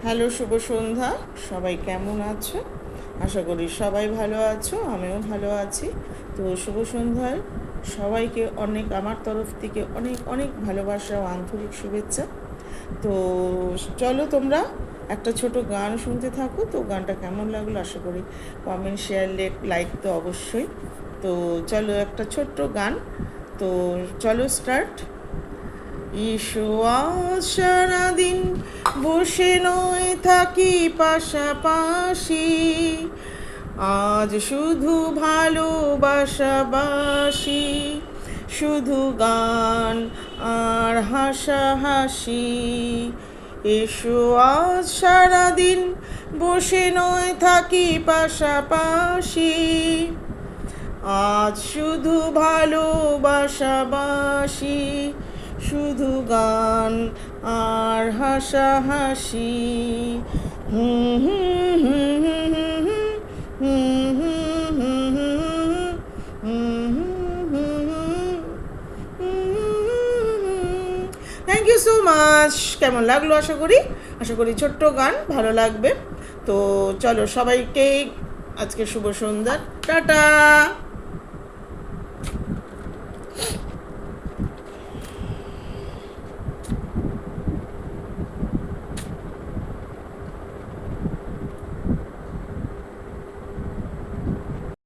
Hello, শুভ সন্ধ্যা। সবাই কেমন আছো? আশা করি সবাই ভালো আছো, আমিও ভালো আছি। তো শুভ সন্ধ্যায় সবাইকে আমার তরফ থেকে অনেক অনেক ভালোবাসা ও আন্তরিক শুভেচ্ছা। তো চলো তোমরা একটা ছোট গান শুনতে থাকো। তো গানটা কেমন লাগলো আশা করি কমেন্ট, শেয়ার, লাইক তো অবশ্যই। তো চলো একটা ছোট্ট গান। তো চলো স্টার্ট। এসো আজ সারাদিন বসে নয় থাকি পাশাপাশি, আজ শুধু ভালোবাসাবাসি, শুধু গান আর হাসাহাসি। এসো আজ সারাদিন বসে নয় থাকি পাশাপাশি, আজ শুধু ভালোবাসাবাসি, শুধু গান আর হাসাহাসি। Thank you so much. কেমন লাগলো আশা করি ছোট্ট গান ভালো লাগবে। তো চলো সবাইকে আজকে শুভ সন্ধ্যা, টাটা।